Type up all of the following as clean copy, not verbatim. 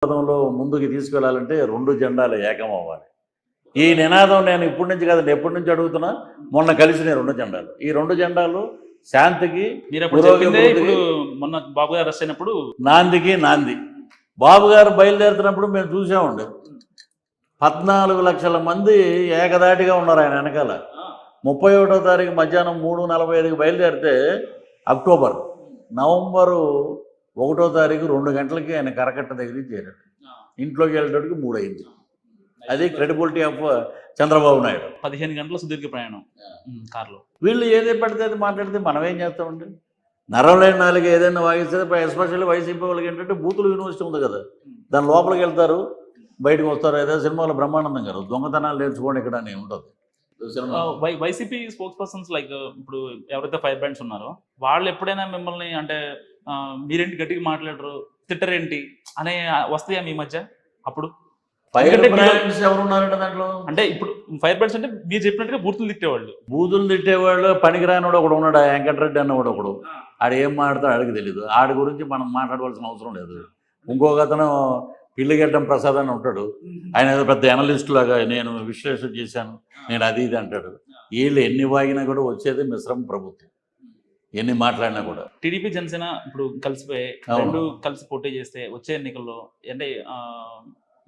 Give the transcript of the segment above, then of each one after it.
పదంలో ముందుకు తీసుకెళ్లాలంటే రెండు జెండాలు ఏకం అవ్వాలి. ఈ నినాదం నేను ఇప్పటి నుంచి కాదండి, ఎప్పటి నుంచి అడుగుతున్నా. మొన్న కలిసిన రెండు జెండాలు, ఈ రెండు జెండాలు శాంతికి, ఇప్పుడు మొన్న బాబు గారు అరెస్ట్ అయినప్పుడు నాందికి నాంది. బాబు గారు బయలుదేరుతున్నప్పుడు మేము చూసామండి, 14 లక్షల మంది ఏకదాటిగా ఉన్నారు ఆయన వెనకాల. 31వ తారీఖు మధ్యాహ్నం 3:45కి బయలుదేరితే అక్టోబర్, నవంబరు 1వ తారీఖు 2 గంటలకి ఆయన కరకట్ట దగ్గరికి చేరాడు. ఇంట్లోకి వెళ్ళేటప్పటికి 3 అయింది. అది క్రెడిబిలిటీ ఆఫ్ చంద్రబాబు నాయుడు. 15 గంటల సుదీర్ఘ ప్రయాణం కార్లో. వీళ్ళు ఏదే పడితే అది మాట్లాడితే మనం ఏం చేస్తామండి? నరవలేని నాలుగు ఏదైనా వాగిస్తే, ఎస్పెషల్లీ వైసీపీ వాళ్ళకి ఏంటంటే బూతులు యూనివర్సిటీ ఉంది కదా, దాని లోపలికి వెళ్తారు, బయటకు వస్తారు. ఏదో సినిమాలో బ్రహ్మానందం గారు దొంగతనాలు నేర్చుకోండి ఇక్కడ అని ఉంటుంది. వైసీపీ స్పోక్స్ పర్సన్స్ లైక్ ఇప్పుడు ఎవరైతే ఫైర్ బ్రాండ్స్ ఉన్నారో వాళ్ళు ఎప్పుడైనా మిమ్మల్ని అంటే మీరేంటి గట్టిగా మాట్లాడరు, తిట్టరేంటి అనే వస్తాయా మీ మధ్య? అప్పుడు ఎవరున్నారంటే దాంట్లో అంటే ఇప్పుడు ఫైర్ బ్రాండ్స్ అంటే మీరు చెప్పినట్టుగా బూతులు తిట్టేవాళ్ళు పనికిరాని ఒకడు ఉన్నాడు, వెంకటరెడ్డి అన్నవాడు ఒకడు. ఆడు ఏం మాట్లాడతాడు ఆడికి తెలీదు. ఆడి గురించి మనం మాట్లాడవలసిన అవసరం లేదు. ఇంకొక అతను పిల్లిగడ్డం ప్రసాద్ అని ఉంటాడు, ఆయన ఏదో పెద్ద అనలిస్ట్ లాగా నేను విశ్లేషణ చేశాను, నేను అది ఇది అంటాడు. వీళ్ళు ఎన్ని వాగినా కూడా వచ్చేది మిశ్రమ ప్రభుత్వం, ఎన్ని మాట్లాడినా కూడా. టీడీపీ జనసేన ఇప్పుడు కలిసిపోయి రెండు కలిసి పోటీ చేస్తే వచ్చే ఎన్నికల్లో అంటే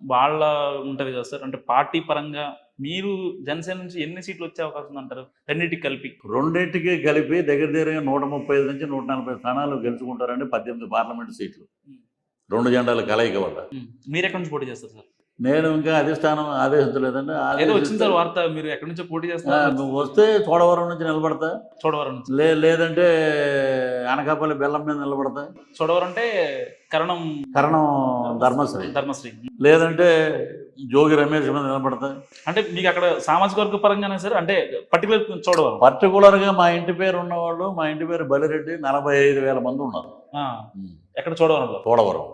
వాళ్ళ ఉంటది కదా సార్, అంటే పార్టీ పరంగా మీరు జనసేన నుంచి ఎన్ని సీట్లు వచ్చే అవకాశం ఉందంటారు? రెండింటికి కలిపి దగ్గరగా 135 నుంచి 140 స్థానాలు గెలుచుకుంటారండి. 18 పార్లమెంట్ సీట్లు రెండు జెండాల కలయిక వల్ల. మీరు ఎక్కడి నుంచి పోటీ చేస్తారు సార్? నేను ఇంకా అధిష్టానం ఆదేశించలేదండి. వచ్చింది సార్ వార్త, మీరు ఎక్కడి నుంచో పోటీ చేస్తారు. వస్తే చోడవరం నుంచి నిలబడతా, చోడవరం నుంచి లేదంటే అనకాపల్లి బెల్లం మీద నిలబడతా. చోడవరం అంటే కరణం ధర్మశ్రీ, లేదంటే జోగి రమేష్ మీద నిలబడతా. అంటే మీకు అక్కడ సామాజిక వర్గ పరంగానే సార్, అంటే పర్టికులర్గా మా ఇంటి పేరు ఉన్నవాళ్ళు, మా ఇంటి పేరు బలిరెడ్డి, 45,000 మంది ఉన్నారు. ఎక్కడ? చోడవరం.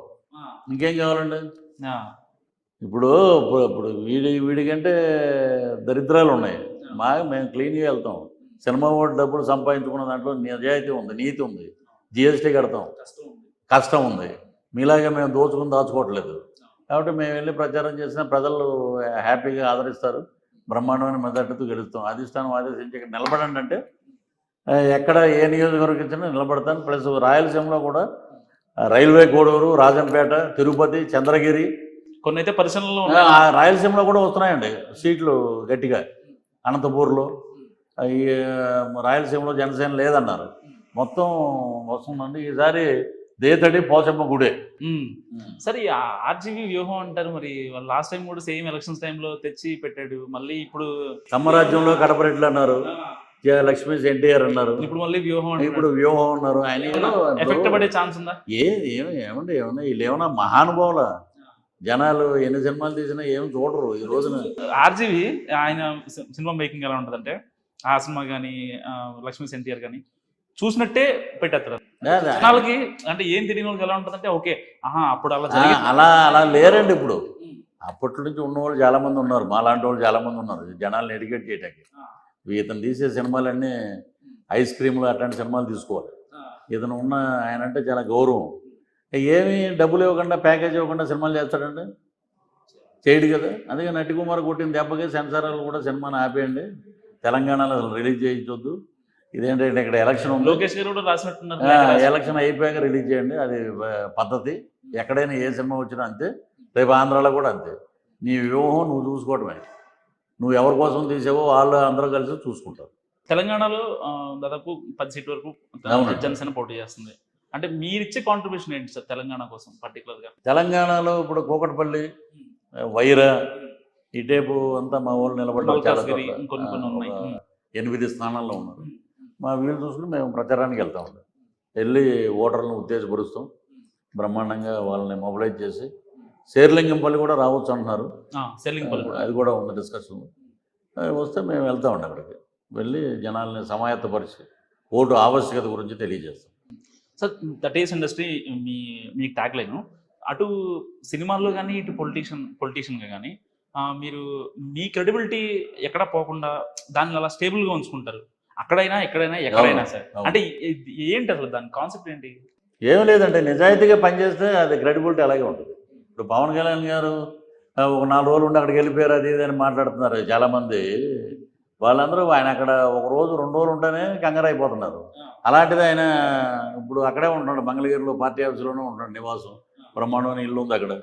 ఇంకేం కావాలండి? ఇప్పుడు వీడికంటే దరిద్రాలు ఉన్నాయి. మేము క్లీన్గా వెళ్తాం. సినిమా ఓటు డబ్బులు సంపాదించుకున్న దాంట్లో నిజాయితీ ఉంది, నీతి ఉంది, జిఎస్టీ కడతాం, కష్టం ఉంది. మీలాగా మేము దాచుకోవట్లేదు. కాబట్టి మేము వెళ్ళి ప్రచారం చేసిన ప్రజలు హ్యాపీగా ఆదరిస్తారు, బ్రహ్మాండమైన మెజార్టీతో గెలుస్తాం. అధిష్టానం ఆదేశించి ఇక్కడ నిలబడండి అంటే ఎక్కడ ఏ నియోజకవర్గం ఇచ్చినా నిలబడతాను. ప్లస్ రాయలసీమలో కూడా రైల్వే కోడూరు, రాజంపేట, తిరుపతి, చంద్రగిరి కొన్ని అయితే పరిశ్రమలు రాయలసీమలో కూడా వస్తున్నాయండి సీట్లు గట్టిగా. అనంతపూర్లో, ఈ రాయలసీమలో జనసేన లేదన్నారు, మొత్తం వస్తుందండి. ఈసారి దేతడి పోచమ్మ గుడే. సరే, ఆర్జీవీ వ్యూహం అంటారు. మరి లాస్ట్ టైం కూడా సేమ్ ఎలక్షన్స్ టైంలో తెచ్చి పెట్టాడు. మళ్ళీ ఇప్పుడు కమ్మరాజ్యంలో కడపరెడ్లు అన్నారు, లక్ష్మీ ఎన్టీఆర్ అన్నారు, ఇప్పుడు మళ్ళీ వ్యూహం అన్నారు. ఆయన ఎఫెక్ట్ పడే ఛాన్స్ ఉందా? ఏమండి వీళ్ళు ఏమన్నా మహానుభావుల? జనాలు ఎన్ని సినిమాలు తీసినా ఏం చూడరు ఈ రోజున. ఆర్జీవీ ఆయన సినిమా మేకింగ్ ఎలా ఉంటుందంటే, ఆ సినిమా కానీ లక్ష్మీ ఎన్టీఆర్ కానీ చూసినట్టే పెట్టేస్తారు జనాలకి. అంటే ఏం తెలియని వాళ్ళకి ఎలా ఉంటుందంటే ఓకే అప్పుడు అలా లేరండి. ఇప్పుడు అప్పటి నుంచి ఉన్నవాళ్ళు చాలా మంది ఉన్నారు, మాలాంటి వాళ్ళు చాలా మంది ఉన్నారు జనాలను ఎడ్యుకేట్ చేయడానికి. ఇతను తీసే సినిమాలన్నీ ఐస్ క్రీమ్లు అట్లాంటి సినిమాలు తీసుకోవాలి. ఇతను ఆయన అంటే చాలా గౌరవం. ఏమి డబ్బులు ఇవ్వకుండా, ప్యాకేజ్ ఇవ్వకుండా సినిమాలు చేస్తాడండి, చేయడు కదా. అందుకే నటికుమార్ కొట్టిన దెబ్బకి సెన్సార్లు కూడా సినిమాని ఆపేయండి, తెలంగాణలో అసలు రిలీజ్ చేయించొద్దు. ఇదేంటంటే ఇక్కడ ఎలక్షన్ ఉంది, లోకేష్ గారు కూడా రాసినట్టున్నారు, ఎలక్షన్ అయిపోయాక రిలీజ్ చేయండి, అది పద్ధతి. ఎక్కడైనా ఏ సినిమా వచ్చినా అంతే, రేపు ఆంధ్రాలో కూడా అంతే. నీ వ్యూహం నువ్వు చూసుకోవడమే, నువ్వు ఎవరి కోసం తీసావో వాళ్ళు అందరూ కలిసి చూసుకుంటారు. తెలంగాణలో దాదాపు 10 సీట్ల వరకు జనసేన పోటీ చేస్తుంది. అంటే మీరిచ్చే కాంట్రిబ్యూషన్ ఏంటి సార్ తెలంగాణ కోసం పర్టికులర్గా? తెలంగాణలో ఇప్పుడు కూకట్పల్లి, వైరా, ఇటేపు అంతా మా వాళ్ళు నిలబడ్డారు, 8 స్థానాల్లో ఉన్నారు. మా వీళ్ళు చూసుకుని మేము ప్రచారానికి వెళ్తా ఉంటాం, వెళ్ళి ఓటర్లను ఉత్తేజపరుస్తాం, బ్రహ్మాండంగా వాళ్ళని మొబిలైజ్ చేసి. శేర్లింగంపల్లి కూడా రావచ్చు అంటున్నారు, అది కూడా ఉంది డిస్కషన్. వస్తే మేము వెళ్తా ఉంటాం అక్కడికి, వెళ్ళి జనాల్ని సమాయత్తపరిచి ఓటు ఆవశ్యకత గురించి తెలియజేస్తాం. Sir, that is industry me tag line. అటు సినిమాల్లో కానీ ఇటు పొలిటీషియన్గా కానీ మీరు మీ క్రెడిబిలిటీ ఎక్కడ పోకుండా దాన్ని అలా స్టేబుల్గా ఉంచుకుంటారు, అక్కడైనా ఎక్కడైనా సార్. అంటే ఏంటి అసలు దాని కాన్సెప్ట్ ఏంటి? ఏం లేదంటే నిజాయితీగా పనిచేస్తే అది క్రెడిబిలిటీ అలాగే ఉంటుంది. ఇప్పుడు పవన్ కళ్యాణ్ గారు ఒక 4 రోజులు ఉండి అక్కడికి వెళ్ళిపోయారు అది ఇది అని మాట్లాడుతున్నారు చాలామంది. వాళ్ళందరూ ఆయన అక్కడ 1 రోజు 2 రోజులు ఉంటేనే కంగారు అయిపోతున్నారు. అలాంటిది ఆయన ఇప్పుడు అక్కడే ఉంటున్నాడు, మంగళగిరిలో పార్టీ ఆఫీసులోనే ఉంటున్నాడు, నివాసం, బ్రహ్మాండమైన ఇల్లు ఉంది అక్కడ.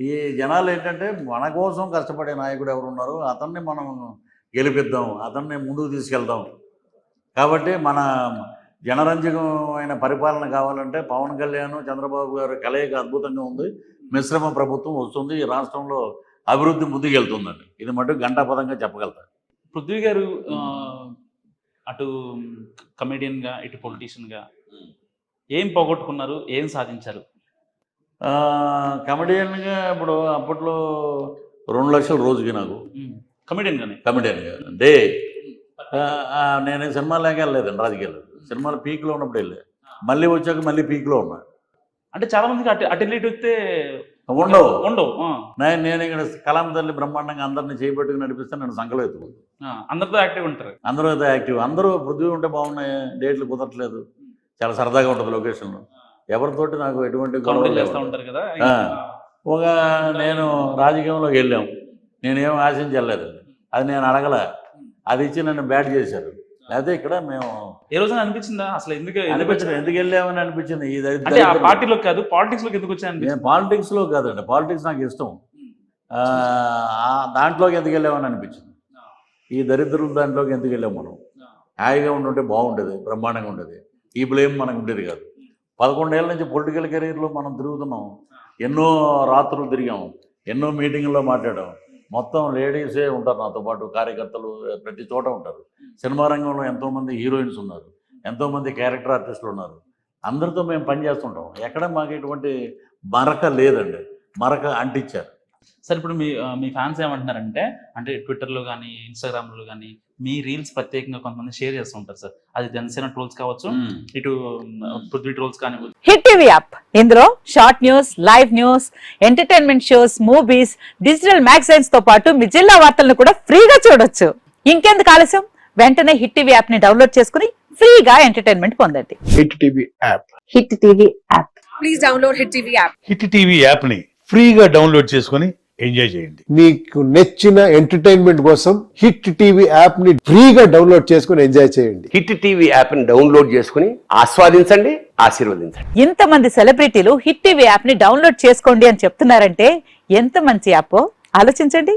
ఈ జనాలు ఏంటంటే మన కోసం కష్టపడే నాయకుడు ఎవరు ఉన్నారో అతన్ని మనం గెలిపిద్దాం, అతన్ని ముందుకు తీసుకెళ్దాం. కాబట్టి మన జనరంజకమైన పరిపాలన కావాలంటే పవన్ కళ్యాణ్ చంద్రబాబు గారి కలయిక అద్భుతంగా ఉంది. మిశ్రమ ప్రభుత్వం వస్తుంది, ఈ రాష్ట్రంలో అభివృద్ధి ముందుకెళ్తుందండి. ఇది మటుకు ఘంటాపదంగా చెప్పగలుగుతారు. పృథ్వీ గారు అటు కమెడియన్గా ఇటు పొలిటీషియన్గా ఏం పోగొట్టుకున్నారు, ఏం సాధించారు? కమెడియన్గా ఇప్పుడు అప్పట్లో 2 లక్షలు రోజుకి నాకు కమెడియన్గా డే. నేను సినిమాలోకి వెళ్ళలేదండి, రాజకీయాలు సినిమాలు పీక్లో ఉన్నప్పుడు వెళ్ళే, మళ్ళీ వచ్చాక మళ్ళీ పీక్లో ఉన్నా. అంటే చాలా మందికి అటు వస్తే ఉండవు. నేను ఇక్కడ కలాం తల్లి బ్రహ్మాండంగా అందరినీ చేయబెట్టుకుని నడిపిస్తే నేను సంకలం ఎత్తుకుంది. అందరితో యాక్టివ్ ఉంటారు, అందరూ పృథ్వీ ఉంటే బాగున్నాయి, డేట్లు కుదరట్లేదు, చాలా సరదాగా ఉంటుంది లొకేషన్లో, ఎవరితోటి నాకు ఎటువంటి ఉంటారు కదా. ఒక నేను రాజకీయంలోకి వెళ్ళాం, నేనేం ఆశించలేదు, అది నేను అడగల, అది ఇచ్చి నన్ను బ్యాట్ చేశారు. లేకపోతే ఇక్కడ మేము ఏ రోజున అనిపించిందా అసలు ఎందుకు వెళ్ళామని అనిపించింది. అంటే ఆ పార్టీలో కాదు, పాలిటిక్స్లోకి ఎందుకు వచ్చాను? నేను పాలిటిక్స్లో కాదండి, పాలిటిక్స్ నాకు ఇష్టం, దాంట్లోకి ఎందుకు వెళ్ళామని అనిపించింది. ఈ దరిద్రుల దాంట్లోకి ఎందుకు వెళ్ళాం, మనం హాయిగా ఉండుంటే బాగుండేది, బ్రహ్మాండంగా ఉండేది, ఈ బ్లేమ్ మనకు ఉండేది కాదు. 11 ఏళ్ళ నుంచి పొలిటికల్ కెరీర్లో మనం తిరుగుతున్నాం, ఎన్నో రాత్రులు తిరిగాం, ఎన్నో మీటింగుల్లో మాట్లాడాం. మొత్తం లేడీసే ఉంటారు నాతో పాటు, కార్యకర్తలు ప్రతి చోట ఉంటారు. సినిమా రంగంలో ఎంతోమంది హీరోయిన్స్ ఉన్నారు, ఎంతోమంది క్యారెక్టర్ ఆర్టిస్టులు ఉన్నారు, అందరితో మేము పనిచేస్తుంటాం. ఎక్కడ మాకు ఎటువంటి మరక లేదండి, మరక అంటించారు. సార్ ఇప్పుడు మీ ఫ్యాన్స్ ఏమంటున్నారంటే, అంటే ట్విట్టర్లో కానీ ఇన్స్టాగ్రామ్లో కానీ మీ రీల్స్ ప్రత్యేకంగా కొంతమంది షేర్ చేస్తూ ఉంటారు సార్, అది జనసేన ట్రోల్స్ కావచ్చు, ఇటు పృథ్వీ ట్రోల్స్ కానివ్వచ్చు. హిట్ టీవీ యాప్, ఇందులో short news, live news, entertainment shows, movies, digital magazines తో పాటు మీ జిల్లా వార్తలను కూడా ఫ్రీగా చూడొచ్చు. ఇంకెందుకు ఆలస్యం, వెంటనే హిట్ టీవీ యాప్ ని డౌన్లోడ్ చేసుకుని ఫ్రీగా ఎంటర్టైన్మెంట్ పొందండి. Hit TV app, hit TV app, please download hit TV app. Hit TV app ని ఫ్రీగా డౌన్లోడ్ చేసుకుని ఎంజాయ్ చేయండి. మీకు నచ్చిన ఎంటర్టైన్మెంట్ కోసం హిట్ టీవీ యాప్ ని ఫ్రీగా డౌన్లోడ్ చేసుకుని ఎంజాయ్ చేయండి. హిట్ టీవీ యాప్ ని డౌన్లోడ్ చేసుకుని ఆస్వాదించండి, ఆశీర్వదించండి. ఇంతమంది సెలబ్రిటీలు హిట్ టీవీ యాప్ ని డౌన్లోడ్ చేసుకోండి అని చెప్తున్నారంటే ఎంత మంచి యాప్ ఆలోచించండి.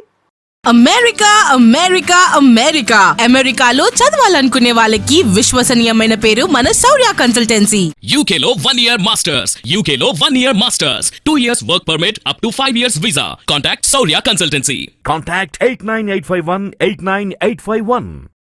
అమెరికా అమెరికా అమెరికా అమెరికాలో చదవాలనుకునే వాళ్ళకి విశ్వసనీయమైన పేరు మన శౌర్య కన్సల్టెన్సీ. UK లో 1 year masters, UK లో 1 year masters, 2 years work permit up to 5 years visa. Contact Saurya Consultancy. Contact 89851 89851.